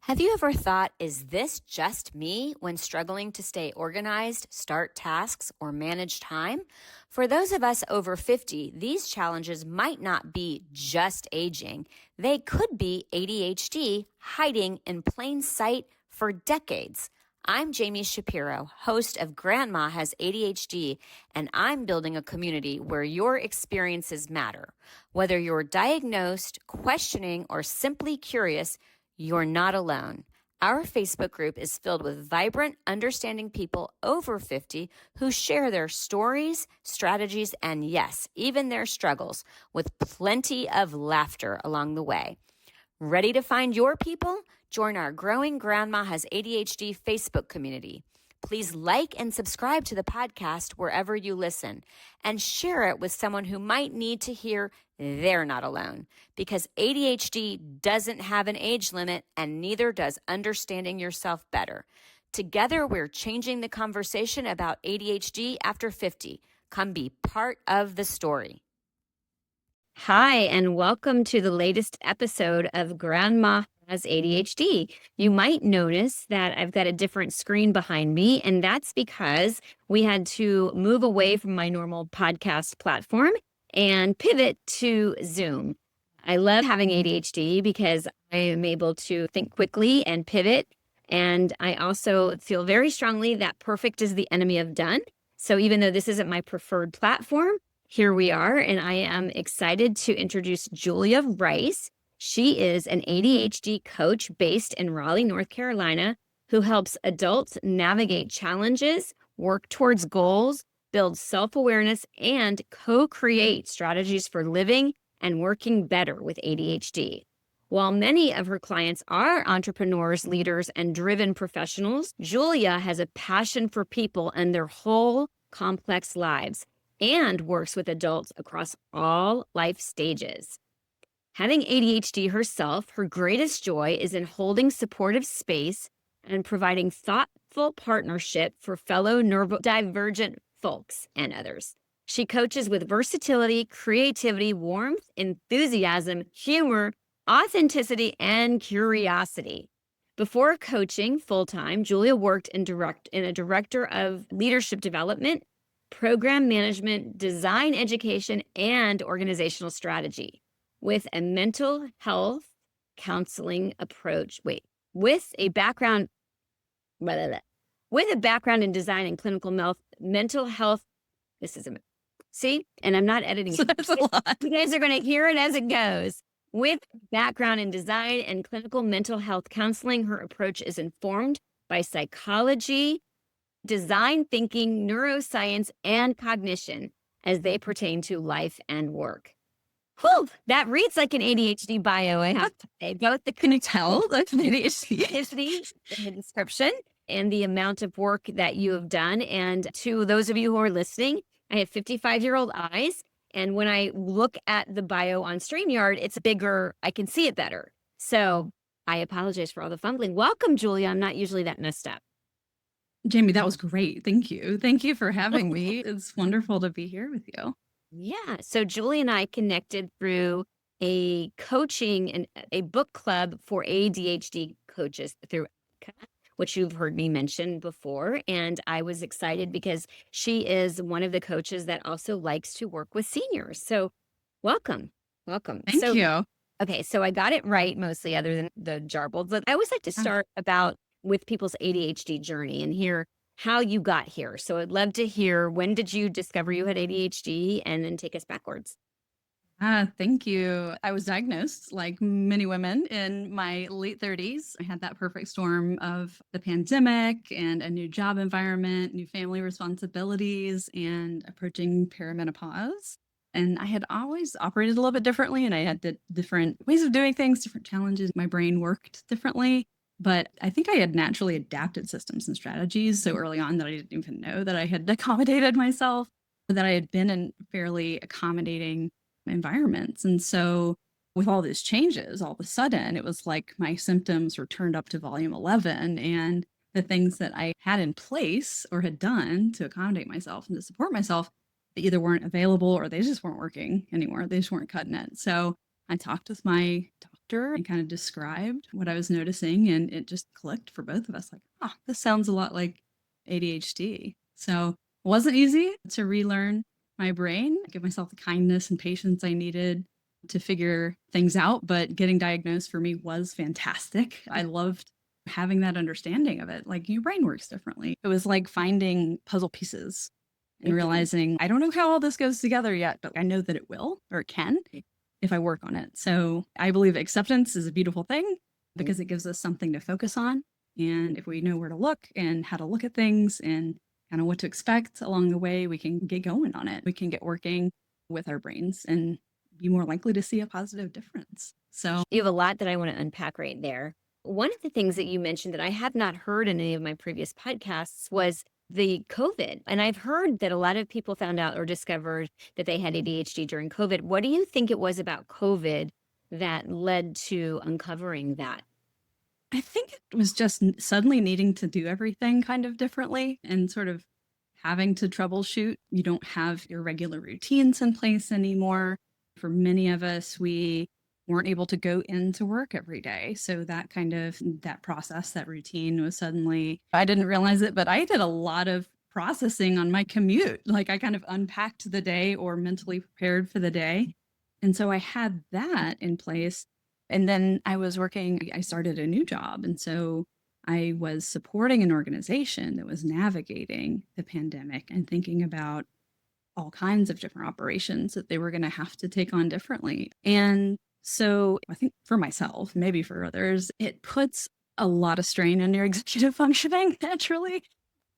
Have you ever thought, is this just me when struggling to stay organized, start tasks, or manage time? For those of us over 50, these challenges might not be just aging. They could be ADHD hiding in plain sight for decades. I'm Jami Shapiro, host of Grandma Has ADHD, and I'm building a community where your experiences matter. Whether you're diagnosed, questioning, or simply curious, you're not alone. Our Facebook group is filled with vibrant, understanding people over 50 who share their stories, strategies, and yes, even their struggles, with plenty of laughter along the way. Ready to find your people? Join our growing Grandma Has ADHD Facebook community. Please like and subscribe to the podcast wherever you listen and share it with someone who might need to hear they're not alone, because ADHD doesn't have an age limit and neither does understanding yourself better. Together, we're changing the conversation about ADHD after 50. Come be part of the story. Hi, and welcome to the latest episode of Grandma Has ADHD. You might notice that I've got a different screen behind me, and that's because we had to move away from my normal podcast platform and pivot to Zoom. I love having ADHD because I am able to think quickly and pivot. And I also feel very strongly that perfect is the enemy of done. So even though this isn't my preferred platform, here we are, and I am excited to introduce Julia Rice. She is an ADHD coach based in Raleigh, North Carolina, who helps adults navigate challenges, work towards goals, build self-awareness, and co-create strategies for living and working better with ADHD. While many of her clients are entrepreneurs, leaders, and driven professionals, Julia has a passion for people and their whole complex lives, and works with adults across all life stages. Having ADHD herself, her greatest joy is in holding supportive space and providing thoughtful partnership for fellow neurodivergent folks and others. She coaches with versatility, creativity, warmth, enthusiasm, humor, authenticity, and curiosity. Before coaching full-time, Julia worked in a director of leadership development, program management, design education, and organizational strategy with a mental health counseling approach. With a background in design and clinical mental health. And I'm not editing it. That's a lot. You guys are going to hear it as it goes. With background in design and clinical mental health counseling, her approach is informed by psychology, design thinking, neuroscience, and cognition as they pertain to life and work. Whew, that reads like an ADHD bio, I have to say. Both the Can you tell that's an ADHD? in the description and the amount of work that you have done. And to those of you who are listening, I have 55-year-old eyes. And when I look at the bio on StreamYard, it's bigger. I can see it better. So I apologize for all the fumbling. Welcome, Julia. I'm not usually that messed up. Jami, that was great. Thank you. Thank you for having me. It's wonderful to be here with you. Yeah. So Julie and I connected through a coaching and a book club for ADHD coaches through ACA, which you've heard me mention before. And I was excited because she is one of the coaches that also likes to work with seniors. So welcome. Thank you. Okay. So I got it right mostly, other than the jarbled. But I always like to start with people's ADHD journey and hear how you got here. So I'd love to hear, when did you discover you had ADHD, and then take us backwards. Thank you. I was diagnosed, like many women, in my late 30s. I had that perfect storm of the pandemic and a new job environment, new family responsibilities, and approaching perimenopause. And I had always operated a little bit differently, and I had different ways of doing things, different challenges. My brain worked differently. But I think I had naturally adapted systems and strategies so early on that I didn't even know that I had accommodated myself, that I had been in fairly accommodating environments. And so with all these changes, all of a sudden, it was like my symptoms were turned up to volume 11, and the things that I had in place or had done to accommodate myself and to support myself, they either weren't available or they just weren't working anymore. They just weren't cutting it. So I talked with my doctor chapter and kind of described what I was noticing. And it just clicked for both of us like, this sounds a lot like ADHD. So it wasn't easy to relearn my brain, give myself the kindness and patience I needed to figure things out. But getting diagnosed for me was fantastic. I loved having that understanding of it. Like your brain works differently. It was like finding puzzle pieces and realizing I don't know how all this goes together yet, but I know that it will or it can if I work on it. So I believe acceptance is a beautiful thing because it gives us something to focus on. And if we know where to look and how to look at things and kind of what to expect along the way, we can get going on it. We can get working with our brains and be more likely to see a positive difference. So you have a lot that I want to unpack right there. One of the things that you mentioned that I have not heard in any of my previous podcasts was the COVID. And I've heard that a lot of people found out or discovered that they had ADHD during COVID. What do you think it was about COVID that led to uncovering that? I think it was just suddenly needing to do everything kind of differently and sort of having to troubleshoot. You don't have your regular routines in place anymore. For many of us, we weren't able to go into work every day. So that kind of that process, that routine was suddenly, I didn't realize it, but I did a lot of processing on my commute. Like I kind of unpacked the day or mentally prepared for the day. And so I had that in place. And then I started a new job. And so I was supporting an organization that was navigating the pandemic and thinking about all kinds of different operations that they were going to have to take on differently. And so I think for myself, maybe for others, it puts a lot of strain on your executive functioning naturally.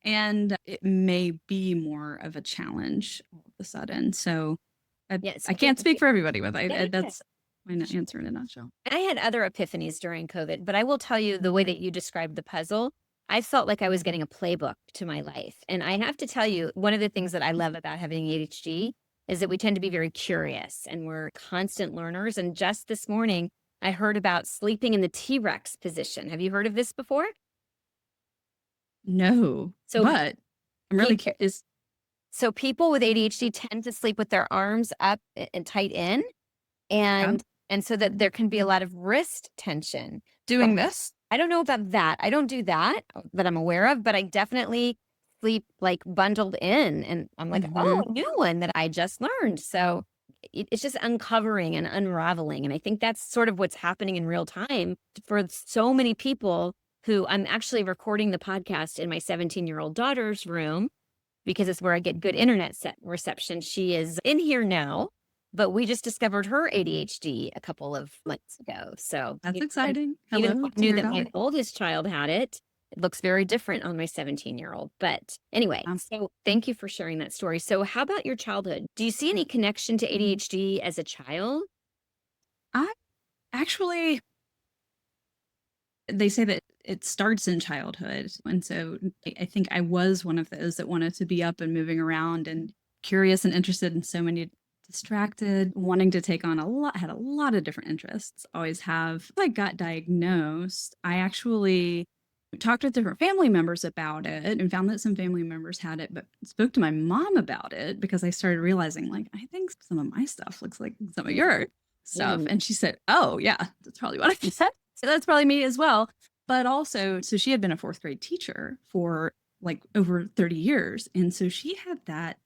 And it may be more of a challenge all of a sudden. So I can't speak for everybody, but that's my answer in a nutshell. I had other epiphanies during COVID, but I will tell you the way that you described the puzzle, I felt like I was getting a playbook to my life. And I have to tell you, one of the things that I love about having ADHD is that we tend to be very curious and we're constant learners. And just this morning, I heard about sleeping in the T-Rex position. Have you heard of this before? No, but I'm really curious. So people with ADHD tend to sleep with their arms up and tight in. And so that there can be a lot of wrist tension. Doing this? I don't know about that. I don't do that I'm aware of, but I definitely sleep like bundled in. And I'm like, oh, a new one that I just learned. So it's just uncovering and unraveling. And I think that's sort of what's happening in real time for so many people who I'm actually recording the podcast in my 17-year-old daughter's room because it's where I get good internet reception. She is in here now, but we just discovered her ADHD a couple of months ago. So that's exciting. Even I knew that my oldest child had it. It looks very different on my 17-year-old. But anyway, so thank you for sharing that story. So how about your childhood? Do you see any connection to ADHD as a child? They say that it starts in childhood. And so I think I was one of those that wanted to be up and moving around and curious and interested in so many distracted, wanting to take on had a lot of different interests, always have. When I got diagnosed, I actually talked with different family members about it and found that some family members had it, but spoke to my mom about it because I started realizing, like, I think some of my stuff looks like some of your stuff. And she said, oh, yeah, that's probably what I said. So that's probably me as well. But also, so she had been a fourth grade teacher for like over 30 years. And so she had that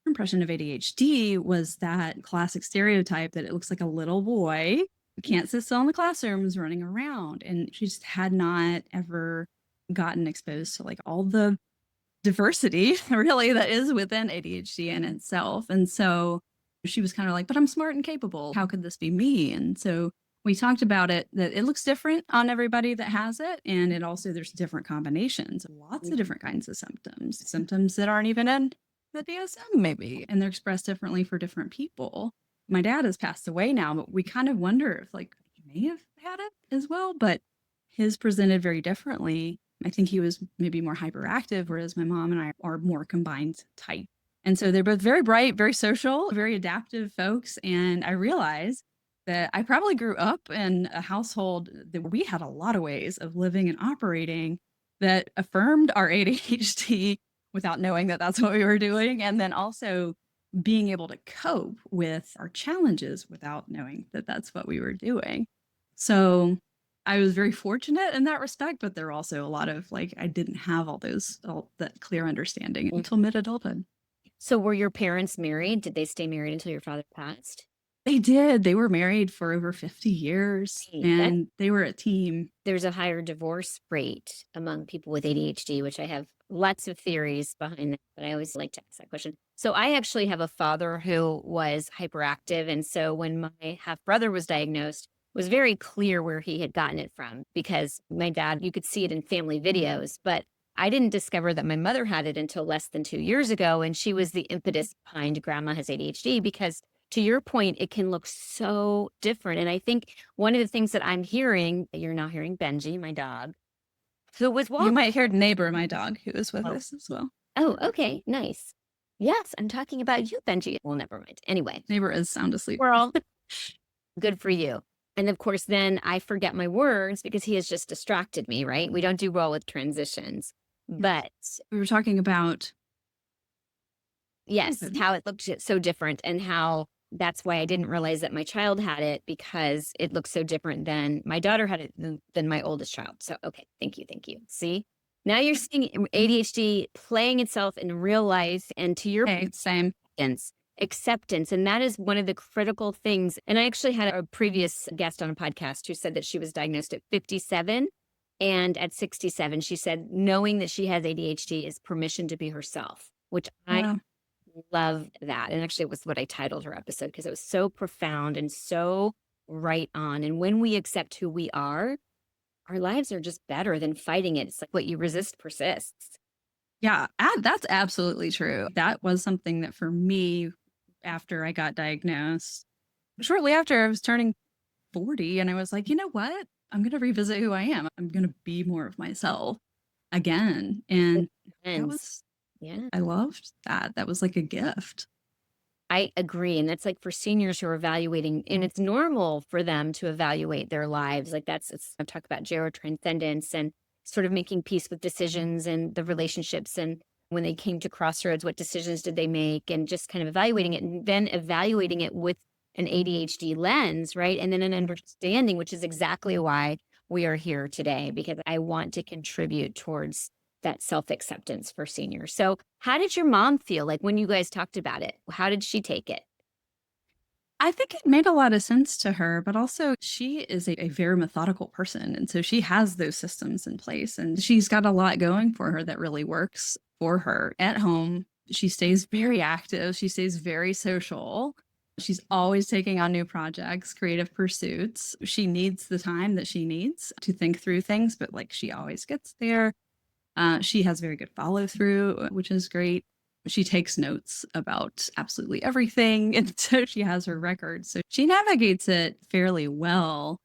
impression of ADHD was that classic stereotype that it looks like a little boy who can't sit still in the classroom is running around. And she just had not ever gotten exposed to like all the diversity really that is within ADHD in itself. And so she was kind of like, but I'm smart and capable. How could this be me? And so we talked about it, that it looks different on everybody that has it. And it also, there's different combinations, lots of different kinds of symptoms that aren't even in the DSM maybe, and they're expressed differently for different people. My dad has passed away now, but we kind of wonder if like he may have had it as well, but his presented very differently. I think he was maybe more hyperactive, whereas my mom and I are more combined type. And so they're both very bright, very social, very adaptive folks. And I realized that I probably grew up in a household that we had a lot of ways of living and operating that affirmed our ADHD without knowing that that's what we were doing. And then also being able to cope with our challenges without knowing that that's what we were doing. So I was very fortunate in that respect, but there were also a lot of I didn't have all that clear understanding until mid adulthood. So were your parents married? Did they stay married until your father passed? They did. They were married for over 50 years Hey, and they were a team. there's a higher divorce rate among people with ADHD, which I have lots of theories behind that, but I always like to ask that question. So I actually have a father who was hyperactive. And so when my half brother was diagnosed, it was very clear where he had gotten it from because my dad, you could see it in family videos, but I didn't discover that my mother had it until less than 2 years ago. And she was the impetus behind grandma has ADHD because to your point, it can look so different. And I think one of the things that I'm hearing, you're now hearing Benji, my dog, who was You walking. might hear Neighbor, my dog, who is with us as well. Oh, okay. Nice. Yes, I'm talking about you, Benji. Well, never mind. Anyway, Neighbor is sound asleep. we're all good for you. And of course, then I forget my words because he has just distracted me, right? We don't do well with transitions. But We were talking about yes, COVID. how it looked so different and how that's why I didn't realize that my child had it because it looks so different than my daughter had it than my oldest child. So, okay. Thank you. Thank you. See, now you're seeing ADHD playing itself in real life. And to your Hey, same. acceptance. And that is one of the critical things. And I actually had a previous guest on a podcast who said that she was diagnosed at 57. And at 67, she said, knowing that she has ADHD is permission to be herself, which I Wow. love that. And actually, it was what I titled her episode because it was so profound and so right on. And when we accept who we are, our lives are just better than fighting it. It's like what you resist persists. Yeah, that's absolutely true. That was something that for me, after I got diagnosed, shortly after I was turning 40, and I was like, you know what? I'm going to revisit who I am. I'm going to be more of myself again. And that And was, yeah, I loved that. That was like a gift. I agree. And that's like for seniors who are evaluating, and it's normal for them to evaluate their lives. Like I've talked about gerotranscendence and sort of making peace with decisions and the relationships. And when they came to crossroads, what decisions did they make? And just kind of evaluating it and then evaluating it with an ADHD lens, right? And then an understanding, which is exactly why we are here today, because I want to contribute towards that self-acceptance for seniors. So how did your mom feel like when you guys talked about it? How did she take it? I think it made a lot of sense to her, but also she is a very methodical person. And so she has those systems in place and she's got a lot going for her that really works for her at home. She stays very active. She stays very social. She's always taking on new projects, creative pursuits. She needs the time that she needs to think through things, but she always gets there. She has very good follow through, which is great. She takes notes about absolutely everything. And so she has her records. So she navigates it fairly well.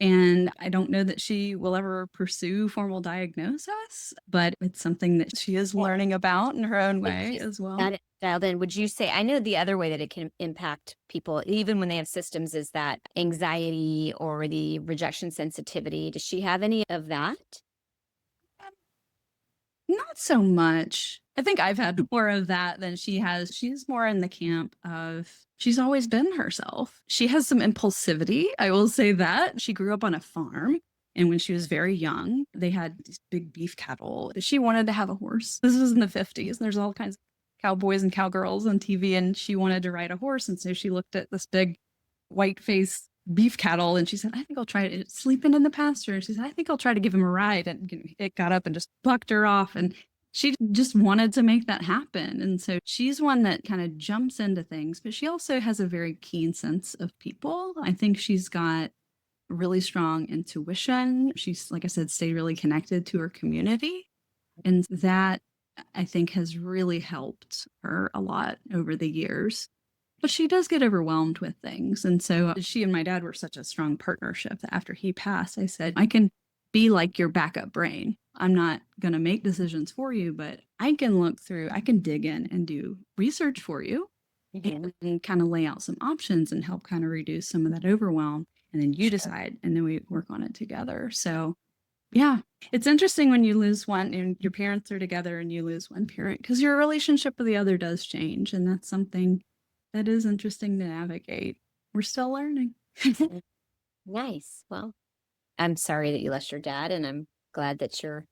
And I don't know that she will ever pursue formal diagnosis, but it's something that she is learning about in her own way as well. Got it dialed in. Would you say, I know the other way that it can impact people, even when they have systems, is that anxiety or the rejection sensitivity. Does she have any of that? Not so much. I think I've had more of that than she has. She's more in the camp of she's always been herself. She has some impulsivity. I will say that. She grew up on a farm. And when she was very young, they had these big beef cattle. She wanted to have a horse. This was in the 50s. And there's all kinds of cowboys and cowgirls on TV. And she wanted to ride a horse. And so she looked at this big white face beef cattle and she said, I think I'll try to sleeping in the pasture. And she said, I think I'll try to give him a ride. And it got up and just bucked her off. And she just wanted to make that happen. And so she's one that kind of jumps into things, but she also has a very keen sense of people. I think she's got really strong intuition. She's, like I said, stayed really connected to her community. And that I think has really helped her a lot over the years. But she does get overwhelmed with things. And so she and my dad were such a strong partnership that after he passed, I said, I can be like your backup brain. I'm not going to make decisions for you, but I can look through, I can dig in and do research for you and kind of lay out some options and help kind of reduce some of that overwhelm. And then you decide, and then we work on it together. So yeah, it's interesting when you lose one and your parents are together and you lose one parent because your relationship with the other does change. And that's something that is interesting to navigate. We're still learning. Nice. Well, I'm sorry that you lost your dad, and I'm glad that you're,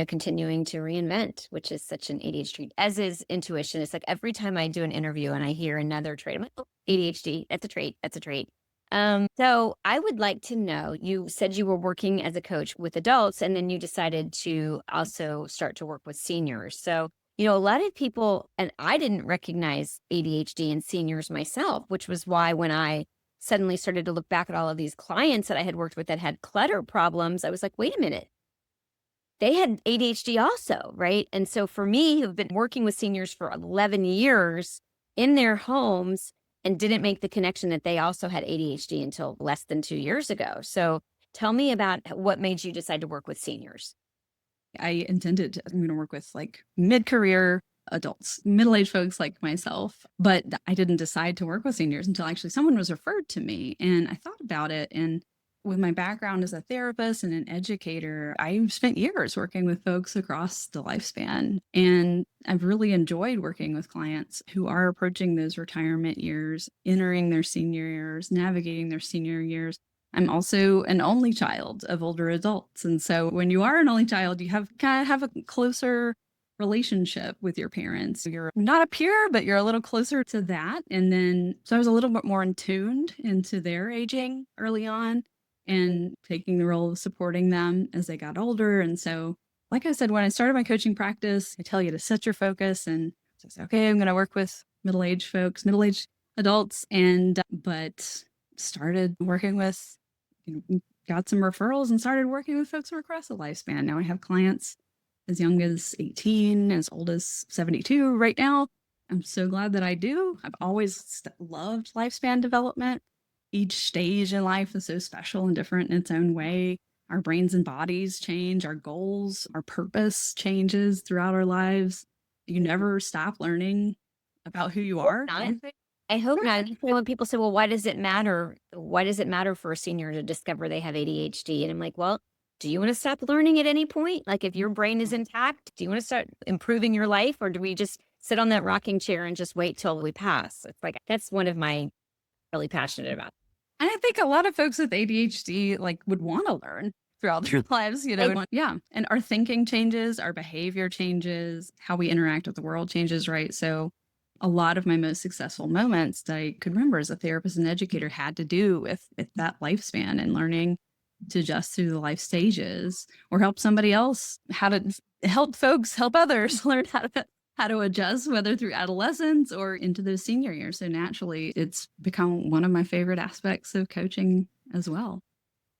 continuing to reinvent, which is such an ADHD, as is intuition. It's like every time I do an interview and I hear another trait, I'm like, oh, ADHD, that's a trait, that's a trait. So I would like to know, you said you were working as a coach with adults, and then you decided to also start to work with seniors. So, a lot of people, and I didn't recognize ADHD in seniors myself, which was why when I suddenly started to look back at all of these clients that I had worked with that had clutter problems, I was like, wait a minute, they had ADHD also, right? And so for me, who've been working with seniors for 11 years in their homes and didn't make the connection that they also had ADHD until less than 2 years ago. So tell me about what made you decide to work with seniors. I intended I'm going to work with like mid-career adults, middle-aged folks like myself, but I didn't decide to work with seniors until actually someone was referred to me. And I thought about it. And with my background as a therapist and an educator, I spent years working with folks across the lifespan. And I've really enjoyed working with clients who are approaching those retirement years, entering their senior years, navigating their senior years. I'm also an only child of older adults. And so when you are an only child, you kind of have a closer relationship with your parents. You're not a peer, but you're a little closer to that. And then, so I was a little bit more tuned into their aging early on and taking the role of supporting them as they got older. And so, like I said, when I started my coaching practice, I tell you to set your focus. And so I said, okay, I'm going to work with middle-aged folks, middle-aged adults. But started working with, got some referrals and started working with folks who are across the lifespan. Now I have clients as young as 18, as old as 72 right now. I'm so glad that I do. I've always loved lifespan development. Each stage in life is so special and different in its own way. Our brains and bodies change, our goals, our purpose changes throughout our lives. You never stop learning about who you are. I hope not. When people say, well, why does it matter? Why does it matter for a senior to discover they have ADHD? And I'm like, well, do you want to stop learning at any point? Like if your brain is intact, do you want to start improving your life, or do we just sit on that rocking chair and just wait till we pass? It's like, that's one of my really passionate about. And I think a lot of folks with ADHD would want to learn throughout their lives, yeah. And our thinking changes, our behavior changes, how we interact with the world changes, right? So a lot of my most successful moments that I could remember as a therapist and educator had to do with that lifespan and learning to adjust through the life stages or help somebody else, how to help folks, help others learn how to adjust, whether through adolescence or into those senior years. So naturally, it's become one of my favorite aspects of coaching as well.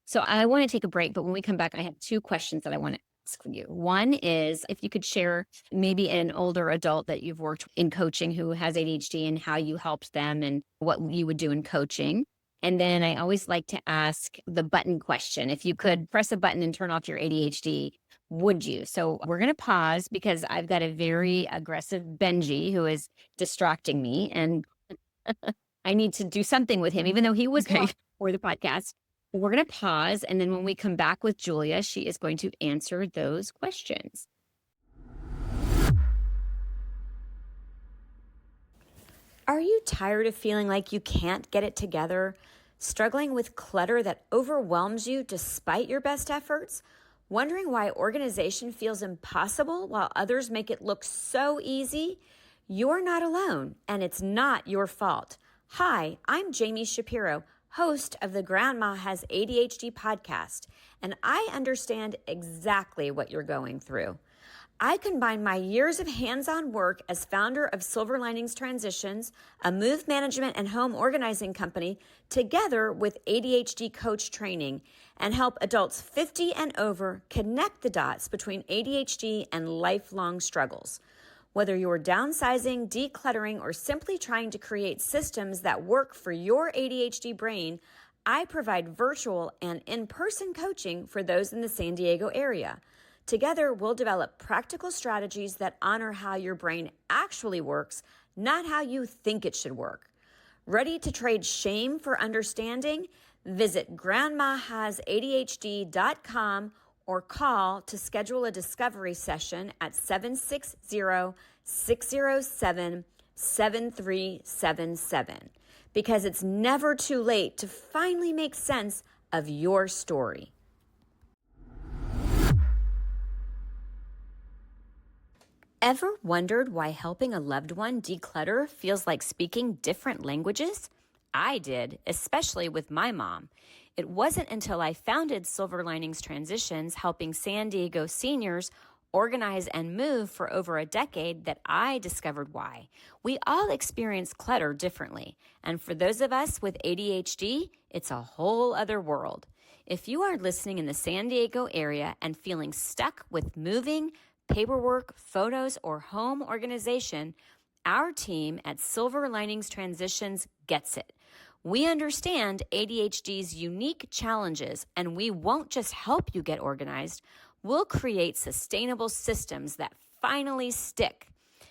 So I want to take a break, but when we come back, I have two questions that I want to ask you. One is if you could share maybe an older adult that you've worked in coaching who has ADHD and how you helped them and what you would do in coaching. And then I always like to ask the button question. If you could press a button and turn off your ADHD, would you? So we're going to pause because I've got a very aggressive Benji who is distracting me and I need to do something with him, even though he was okay for the podcast. We're going to pause. And then when we come back with Julia, she is going to answer those questions. Are you tired of feeling like you can't get it together? Struggling with clutter that overwhelms you despite your best efforts? Wondering why organization feels impossible while others make it look so easy? You're not alone, and it's not your fault. Hi, I'm Jami Shapiro, host of the Grandma Has ADHD podcast, and I understand exactly what you're going through. I combine my years of hands-on work as founder of Silver Linings Transitions, a move management and home organizing company, together with ADHD coach training, and help adults 50 and over connect the dots between ADHD and lifelong struggles. Whether you're downsizing, decluttering, or simply trying to create systems that work for your ADHD brain, I provide virtual and in-person coaching for those in the San Diego area. Together, we'll develop practical strategies that honor how your brain actually works, not how you think it should work. Ready to trade shame for understanding? Visit grandmahasadhd.com or call to schedule a discovery session at 760-607-7377 because it's never too late to finally make sense of your story. Ever wondered why helping a loved one declutter feels like speaking different languages? I did, especially with my mom. It wasn't until I founded Silver Linings Transitions, helping San Diego seniors organize and move for over a decade, that I discovered why. We all experience clutter differently, and for those of us with ADHD, it's a whole other world. If you are listening in the San Diego area and feeling stuck with moving, paperwork, photos, or home organization, our team at Silver Linings Transitions gets it. We understand ADHD's unique challenges, and we won't just help you get organized, we'll create sustainable systems that finally stick.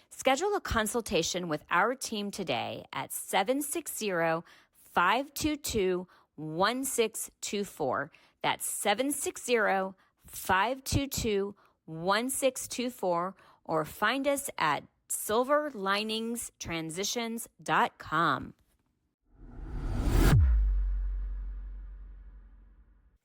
Schedule a consultation with our team today at 760-522-1624. That's 760-522-1624, or find us at silverliningstransitions.com.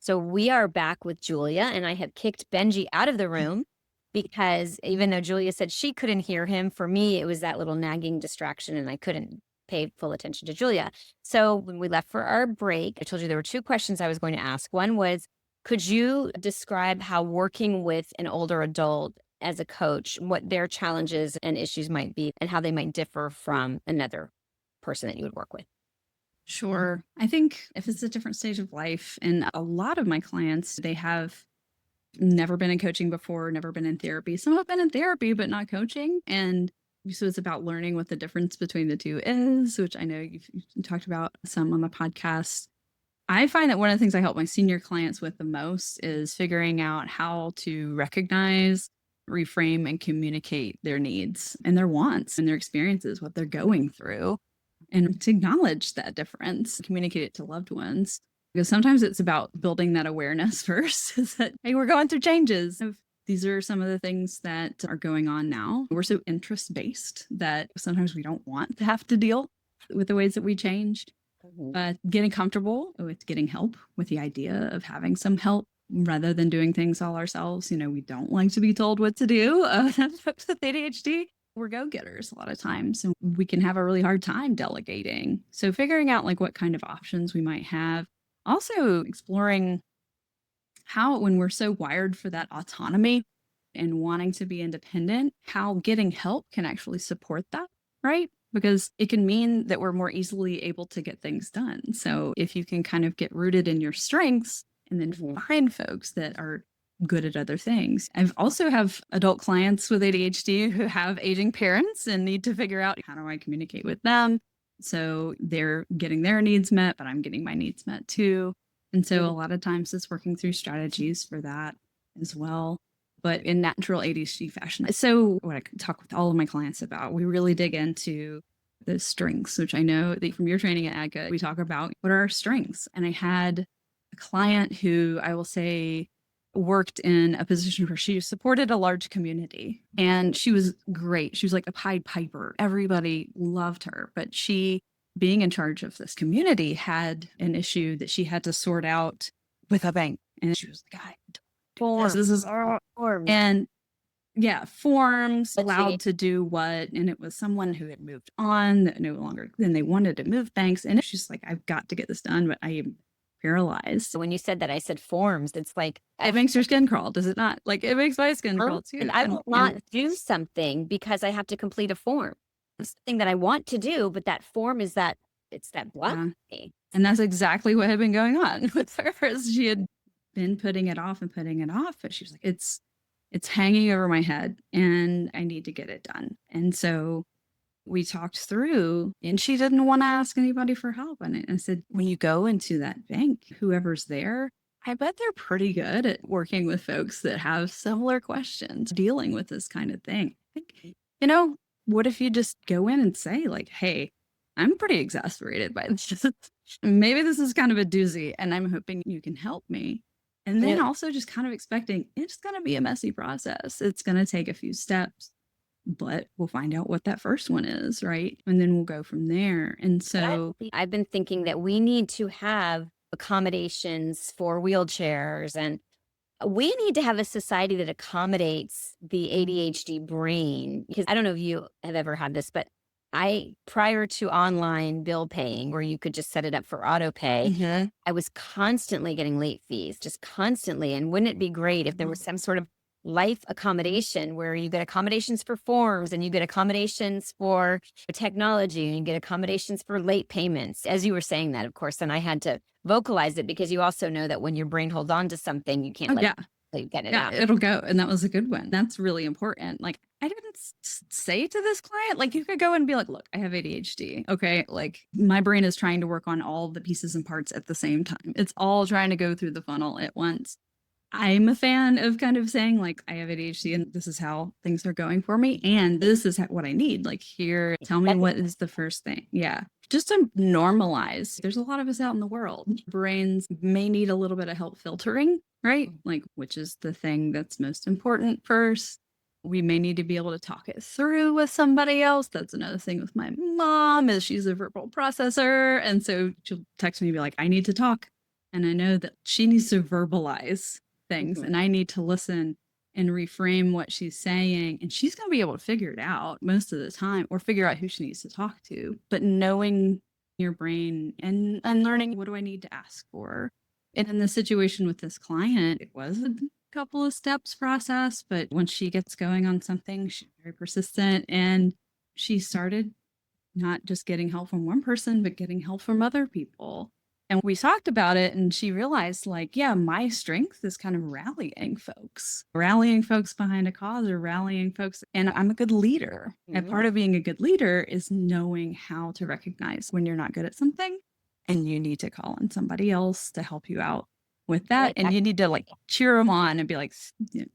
So we are back with Julia, and I have kicked Benji out of the room because even though Julia said she couldn't hear him, for me, it was that little nagging distraction and I couldn't pay full attention to Julia. So when we left for our break, I told you there were two questions I was going to ask. One was, could you describe how working with an older adult as a coach, what their challenges and issues might be and how they might differ from another person that you would work with? Sure. I think if it's a different stage of life, and a lot of my clients, they have never been in coaching before, never been in therapy. Some have been in therapy, but not coaching. And so it's about learning what the difference between the two is, which I know you've talked about some on the podcast. I find that one of the things I help my senior clients with the most is figuring out how to recognize, reframe, and communicate their needs and their wants and their experiences, what they're going through, and to acknowledge that difference, communicate it to loved ones. Because sometimes it's about building that awareness first, is that, hey, we're going through changes. These are some of the things that are going on now. We're so interest-based that sometimes we don't want to have to deal with the ways that we change. But getting comfortable with getting help, with the idea of having some help rather than doing things all ourselves. We don't like to be told what to do. Folks with ADHD, we're go-getters a lot of times, and we can have a really hard time delegating. So figuring out what kind of options we might have. Also exploring how, when we're so wired for that autonomy and wanting to be independent, how getting help can actually support that, right? Because it can mean that we're more easily able to get things done. So if you can kind of get rooted in your strengths and then find folks that are good at other things. I've also have adult clients with ADHD who have aging parents and need to figure out, how do I communicate with them? So they're getting their needs met, but I'm getting my needs met too. And so a lot of times it's working through strategies for that as well, but in natural ADHD fashion. So what I talk with all of my clients about, we really dig into the strengths, which I know that from your training at ADGA, we talk about what are our strengths. And I had a client who I will say worked in a position where she supported a large community, and she was great. She was like a Pied Piper. Everybody loved her, but she, being in charge of this community, had an issue that she had to sort out with a bank. And she was like, Forms. this is Forms. And yeah, forms, allowed to do what, and it was someone who had moved on that no longer, then they wanted to move banks. And she's like, I've got to get this done, but I am paralyzed. So when you said that, I said forms. It's like, it makes your skin crawl, does it not? It makes my skin crawl too. And I will not do something because I have to complete a form. It's something that I want to do, but that form is that, it's that block me. And that's exactly what had been going on with her. She had been putting it off, but she was like, it's hanging over my head and I need to get it done. And so we talked through, and she didn't want to ask anybody for help. And I said, when you go into that bank, whoever's there, I bet they're pretty good at working with folks that have similar questions, dealing with this kind of thing. I think, what if you just go in and say hey, I'm pretty exasperated by this. Maybe this is kind of a doozy and I'm hoping you can help me. And then also just kind of expecting it's going to be a messy process. It's going to take a few steps, but we'll find out what that first one is, right? And then we'll go from there. And so I've been thinking that we need to have accommodations for wheelchairs and we need to have a society that accommodates the ADHD brain. Because I don't know if you have ever had this, but prior to online bill paying, where you could just set it up for auto pay, Mhm. I was constantly getting late fees, just constantly. And wouldn't it be great if there was some sort of life accommodation where you get accommodations for forms and you get accommodations for technology and you get accommodations for late payments? As you were saying that, of course, then I had to vocalize it, because you also know that when your brain holds on to something, you can't Oh, let yeah. you get it Yeah, out. it'll go. And that was a good one. That's really important. Like, I didn't say to this client, like, you could go and be like, look, I have ADHD. Okay. Like, my brain is trying to work on all the pieces and parts at the same time. It's all trying to go through the funnel at once. I'm a fan of kind of saying, like, I have ADHD and this is how things are going for me. And this is what I need. Like, here, tell me That's what is the first thing. Yeah. Just to normalize, there's a lot of us out in the world. Brains may need a little bit of help filtering, right? Like, which is the thing that's most important first. We may need to be able to talk it through with somebody else. That's another thing with my mom, is she's a verbal processor. And so she'll text me and be like, I need to talk. And I know that she needs to verbalize things, Mhm. and I need to listen and reframe what she's saying. And she's going to be able to figure it out most of the time, or figure out who she needs to talk to. But knowing your brain and learning, what do I need to ask for? And in the situation with this client, it was a couple of steps process, but once she gets going on something, she's very persistent, and she started not just getting help from one person, but getting help from other people. And we talked about it, and she realized, like, yeah, my strength is kind of rallying folks behind a cause, or rallying folks. And I'm a good leader. And part of being a good leader is knowing how to recognize when you're not good at something and you need to call on somebody else to help you out with that. Right. And you need to, like, cheer them on and be like,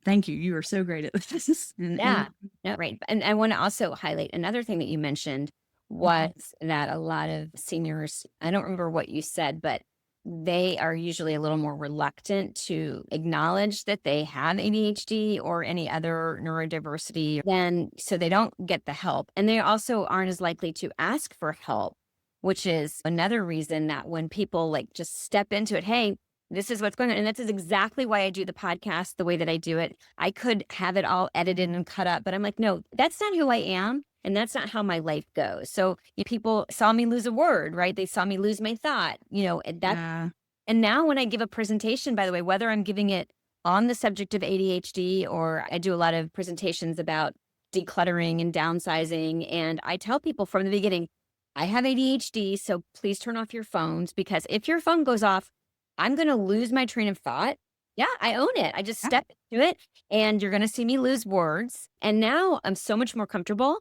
thank you. You are so great at this. Yeah. No, right. And I want to also highlight another thing that you mentioned was that a lot of seniors, I don't remember what you said, but they are usually a little more reluctant to acknowledge that they have ADHD or any other neurodiversity, then so they don't get the help. And they also aren't as likely to ask for help, which is another reason that when people like just step into it, hey, this is what's going on. And that's exactly why I do the podcast the way that I do it. I could have it all edited and cut up, but I'm like, no, that's not who I am. And that's not how my life goes. So people saw me lose a word, right? They saw me lose my thought, and that. Yeah. And now when I give a presentation, by the way, whether I'm giving it on the subject of ADHD, or I do a lot of presentations about decluttering and downsizing, and I tell people from the beginning, I have ADHD, so please turn off your phones, because if your phone goes off, I'm going to lose my train of thought. Yeah, I own it. I just Yeah. step into it, and you're going to see me lose words. And now I'm so much more comfortable.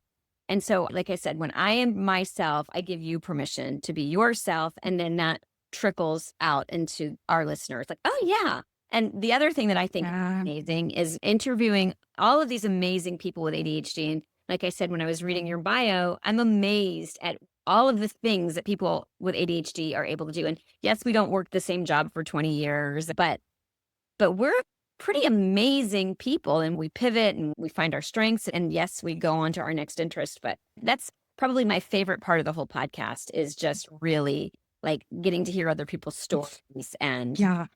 And so, like I said, when I am myself, I give you permission to be yourself. And then that trickles out into our listeners. Like, oh, yeah. And the other thing that I think is Yeah. amazing is interviewing all of these amazing people with ADHD. And like I said, when I was reading your bio, I'm amazed at all of the things that people with ADHD are able to do. And yes, we don't work the same job for 20 years, but we're pretty amazing people, and we pivot and we find our strengths, and yes, we go on to our next interest. But that's probably my favorite part of the whole podcast, is just really like getting to hear other people's stories and Yeah.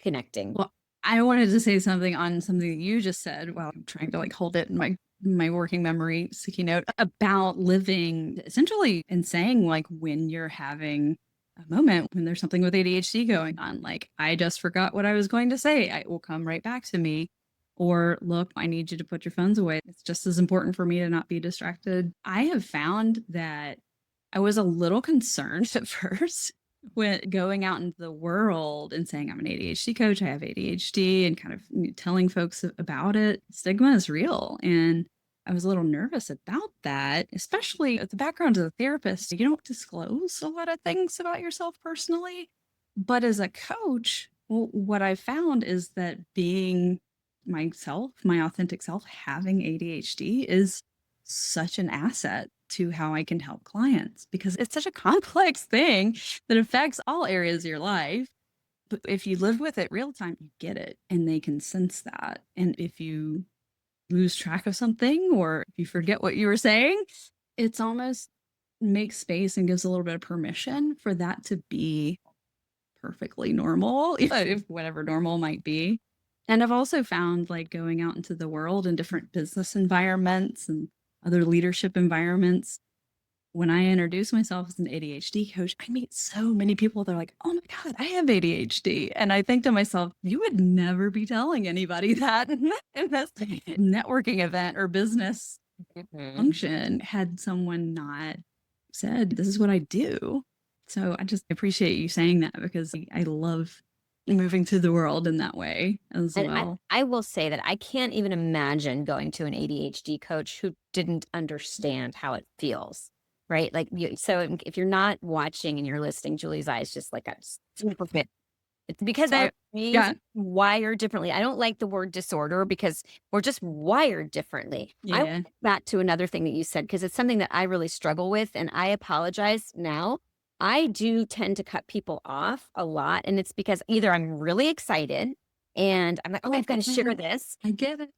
connecting. Well, I wanted to say something on something that you just said while I'm trying to, like, hold it in my working memory sticky note, about living essentially and saying, like, when you're having a moment, when there's something with ADHD going on, like, I just forgot what I was going to say. It will come right back to me. Or, look, I need you to put your phones away. It's just as important for me to not be distracted. I have found that I was a little concerned at first when going out into the world and saying, I'm an ADHD coach, I have ADHD, and kind of telling folks about it. Stigma is real. And I was a little nervous about that, especially at the background as a therapist. You don't disclose a lot of things about yourself personally. But as a coach, what I found is that being myself, my authentic self, having ADHD is such an asset to how I can help clients, because it's such a complex thing that affects all areas of your life. But if you live with it real time, you get it, and they can sense that. And if you lose track of something, or if you forget what you were saying, it's almost makes space and gives a little bit of permission for that to be perfectly normal, if whatever normal might be. And I've also found like going out into the world in different business environments and other leadership environments. When I introduce myself as an ADHD coach, I meet so many people. They're like, oh my God, I have ADHD. And I think to myself, you would never be telling anybody that in this networking event or business function had someone not said, this is what I do. So I just appreciate you saying that because I love moving through the world in that way as And well. I will say that I can't even imagine going to an ADHD coach who didn't understand how it feels, right? Like, so if you're not watching and you're listening, Julie's eyes just like got super bit. It's because our brains Yeah. wired differently. I don't like the word disorder because we're just wired differently. I Yeah. went back to another thing that you said because it's something that I really struggle with, and I apologize now. I do tend to cut people off a lot, and it's because either I'm really excited and I'm like, oh, I've got to share this, I get it.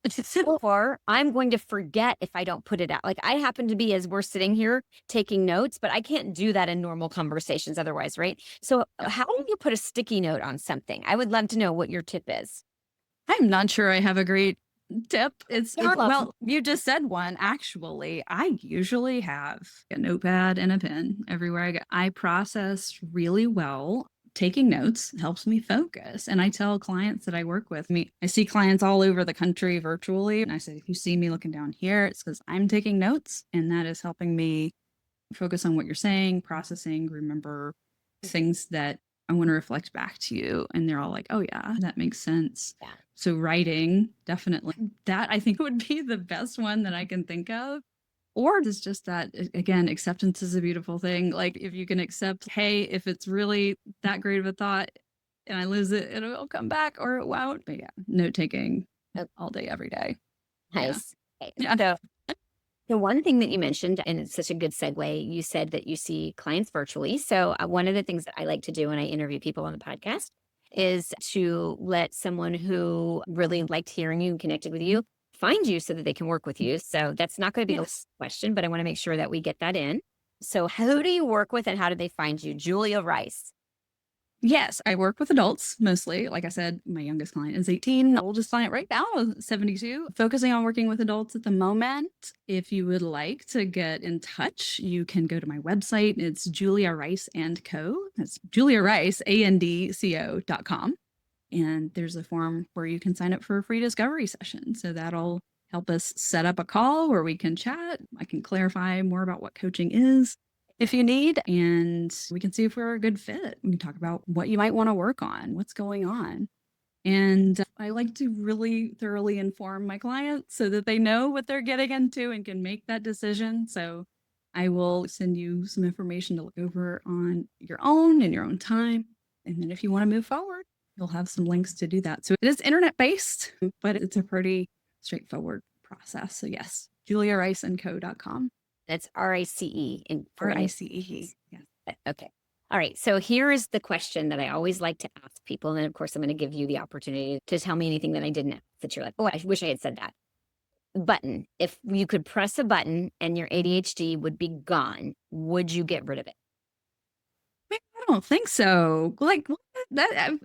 or I'm going to forget if I don't put it out. Like I happen to be, as we're sitting here taking notes, but I can't do that in normal conversations otherwise, right? So how do you put a sticky note on something? I would love to know what your tip is. I'm not sure I have a great tip. Yeah. Well, you just said one. Actually, I usually have a notepad and a pen everywhere I go. I process really well. Taking notes helps me focus. And I tell clients that I work with me, I see clients all over the country virtually. And I say, if you see me looking down here, it's because I'm taking notes. And that is helping me focus on what you're saying, processing, remember things that I want to reflect back to you. And they're all like, oh, yeah, that makes sense. Yeah. So writing, definitely. That I think would be the best one that I can think of. Or it's just that, again, acceptance is a beautiful thing. Like if you can accept, hey, if it's really that great of a thought and I lose it, it'll come back or it won't. But yeah, note taking all day, every day. Nice. Okay. Yeah. So the one thing that you mentioned, and it's such a good segue, you said that you see clients virtually. So one of the things that I like to do when I interview people on the podcast is to let someone who really liked hearing you and connected with you find you so that they can work with you. So that's not going to be the question, but I want to make sure that we get that in. So who do you work with and how do they find you? Julia Rice. Yes, I work with adults mostly. Like I said, my youngest client is 18. The oldest client right now is 72. Focusing on working with adults at the moment. If you would like to get in touch, you can go to my website. It's Julia Rice and Co. That's Julia Rice, ANDCO.com. And there's a form where you can sign up for a free discovery session. So that'll help us set up a call where we can chat. I can clarify more about what coaching is if you need, and we can see if we're a good fit. We can talk about what you might want to work on, what's going on. And I like to really thoroughly inform my clients so that they know what they're getting into and can make that decision. So I will send you some information to look over on your own in your own time. And then if you want to move forward, you'll have some links to do that. So it is internet based, but it's a pretty straightforward process. So yes, juliariceandco.com. That's RICE. RICE. Yes. Okay. All right. So here is the question that I always like to ask people. And then, of course, I'm going to give you the opportunity to tell me anything that I didn't ask that you're like, oh, I wish I had said that. Button. If you could press a button and your ADHD would be gone, would you get rid of it? I don't think so. Like that.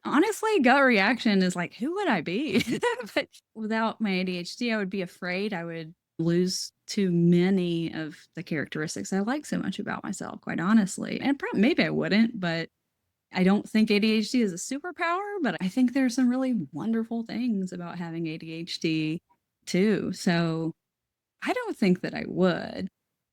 Honestly, gut reaction is like, who would I be? But without my ADHD, I would be afraid I would lose too many of the characteristics I like so much about myself, quite honestly. And maybe I wouldn't, but I don't think ADHD is a superpower, but I think there's some really wonderful things about having ADHD too. So I don't think that I would.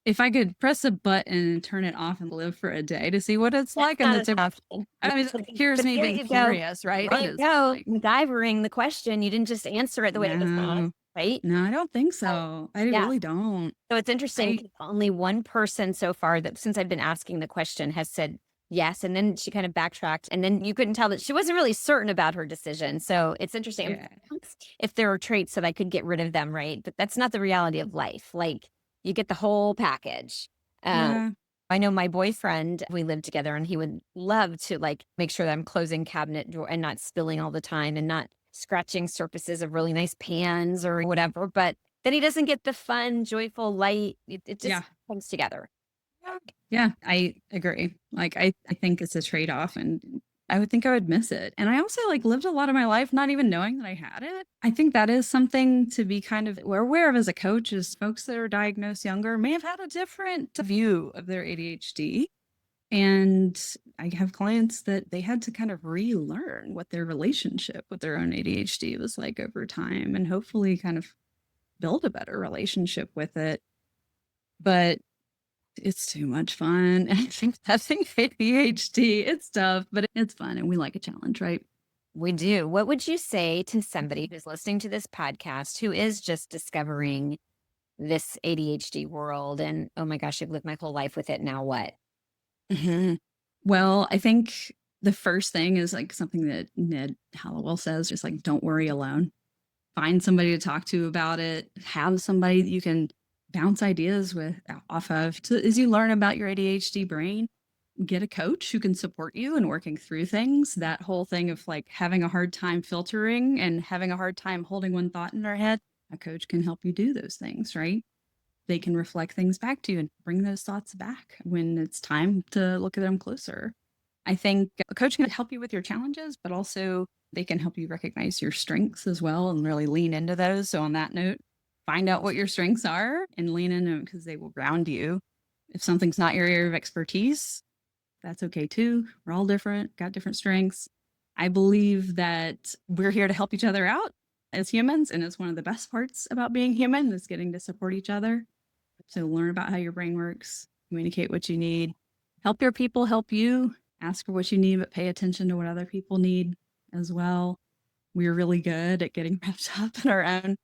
If I could press a button and turn it off and live for a day to see what it's like, and it's I mean, here's me being curious, right? There you go. MacGyvering the question. You didn't just answer it the way it was asked, right? No, I don't think so. I really don't. So it's interesting. Only one person so far that since I've been asking the question has said yes. And then she kind of backtracked. And then you couldn't tell that she wasn't really certain about her decision. So it's interesting. Yeah. If there are traits that I could get rid of them, right? But that's not the reality of life. Like you get the whole package. I know my boyfriend, we lived together and he would love to like make sure that I'm closing cabinet door and not spilling all the time and not scratching surfaces of really nice pans or whatever. But then he doesn't get the fun, joyful light. It just comes together. Yeah, I agree. Like I think it's a trade-off and I would think I would miss it. And I also lived a lot of my life not even knowing that I had it. I think that is something to be kind of aware of as a coach is folks that are diagnosed younger may have had a different view of their ADHD. And I have clients that they had to kind of relearn what their relationship with their own ADHD was like over time and hopefully kind of build a better relationship with it. But it's too much fun. I think having ADHD, it's tough, but it's fun and we like a challenge, right? We do. What would you say to somebody who's listening to this podcast who is just discovering this ADHD world and, oh my gosh, I've lived my whole life with it. Now what? Mm-hmm. Well, I think the first thing is something that Ned Hallowell says, just don't worry alone. Find somebody to talk to about it. Have somebody that you can bounce ideas off of. So as you learn about your ADHD brain, get a coach who can support you in working through things. That whole thing of having a hard time filtering and having a hard time holding one thought in our head, a coach can help you do those things, right? They can reflect things back to you and bring those thoughts back when it's time to look at them closer. I think a coach can help you with your challenges, but also they can help you recognize your strengths as well and really lean into those. So on that note, find out what your strengths are and lean into them because they will ground you. If something's not your area of expertise, that's okay too. We're all different, got different strengths. I believe that we're here to help each other out as humans. And it's one of the best parts about being human is getting to support each other. So learn about how your brain works, communicate what you need, help your people help you, ask for what you need, but pay attention to what other people need as well. We're really good at getting wrapped up in our own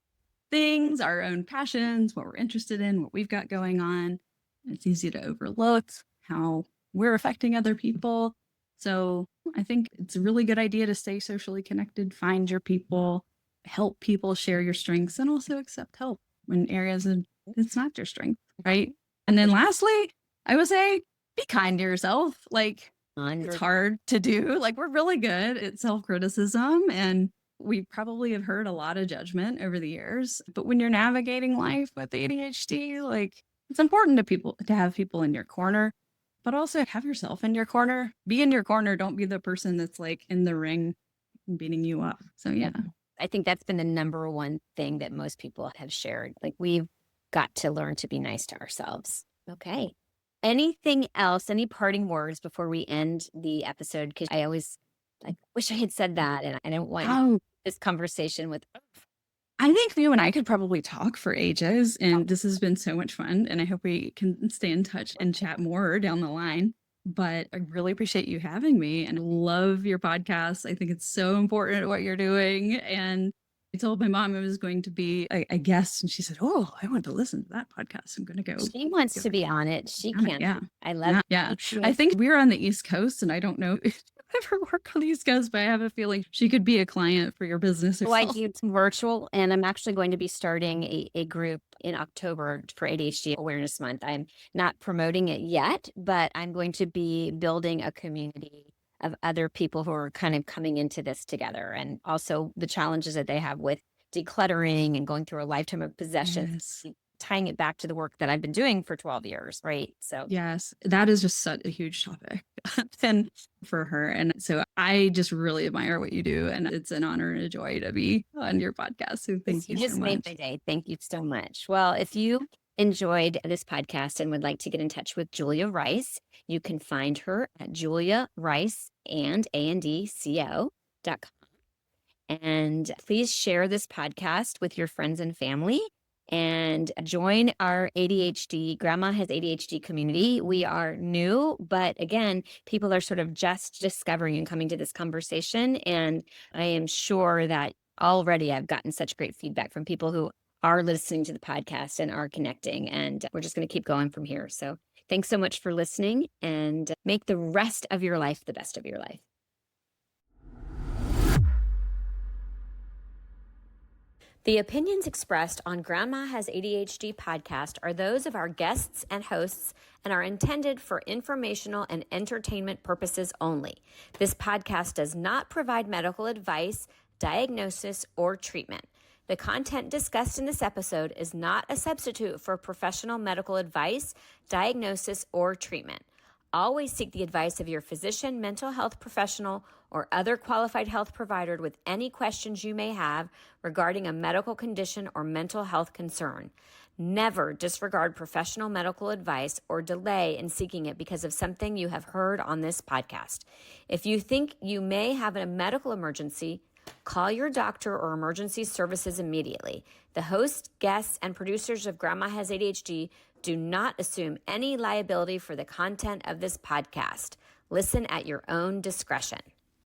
things, our own passions, what we're interested in, what we've got going on. It's easy to overlook how we're affecting other people. So I think it's a really good idea to stay socially connected, find your people, help people share your strengths, and also accept help when areas of it's not your strength, right? And then lastly, I would say be kind to yourself. It's hard to do. We're really good at self-criticism and we probably have heard a lot of judgment over the years. But when you're navigating life with ADHD, it's important to have people in your corner, but also have yourself in your corner. Be in your corner. Don't be the person that's in the ring beating you up. So yeah. I think that's been the number one thing that most people have shared. We've got to learn to be nice to ourselves. Okay. Anything else? Any parting words before we end the episode? Because I wish I had said that, and I don't want this conversation with. I think you and I could probably talk for ages, and this has been so much fun, and I hope we can stay in touch and chat more down the line. But I really appreciate you having me and love your podcast. I think it's so important what you're doing. And I told my mom I was going to be a guest, and she said, "Oh, I want to listen to that podcast. I'm going to go." She wants to be on it. She can. Yeah. I love it. Yeah. I think we're on the East Coast, and I don't know if you ever work on the East Coast, but I have a feeling she could be a client for your business. Well, I do virtual, and I'm actually going to be starting a group in October for ADHD Awareness Month. I'm not promoting it yet, but I'm going to be building a community of other people who are kind of coming into this together, and also the challenges that they have with decluttering and going through a lifetime of possessions. Yes. Tying it back to the work that I've been doing for 12 years, right? So yes, that is just such a huge topic and for her. And so I just really admire what you do. And it's an honor and a joy to be on your podcast. So thank you so much. You just made my day. Thank you so much. Well, if you enjoyed this podcast and would like to get in touch with Julia Rice, you can find her at juliariceandandco.com. And please share this podcast with your friends and family. And join our ADHD, Grandma Has ADHD community. We are new, but again, people are sort of just discovering and coming to this conversation. And I am sure that already I've gotten such great feedback from people who are listening to the podcast and are connecting. And we're just going to keep going from here. So thanks so much for listening, and make the rest of your life the best of your life. The opinions expressed on Grandma Has ADHD podcast are those of our guests and hosts and are intended for informational and entertainment purposes only. This podcast does not provide medical advice, diagnosis, or treatment. The content discussed in this episode is not a substitute for professional medical advice, diagnosis, or treatment. Always seek the advice of your physician, mental health professional, or other qualified health provider with any questions you may have regarding a medical condition or mental health concern. Never disregard professional medical advice or delay in seeking it because of something you have heard on this podcast. If you think you may have a medical emergency, call your doctor or emergency services immediately. The hosts, guests, and producers of Grandma Has ADHD do not assume any liability for the content of this podcast. Listen at your own discretion.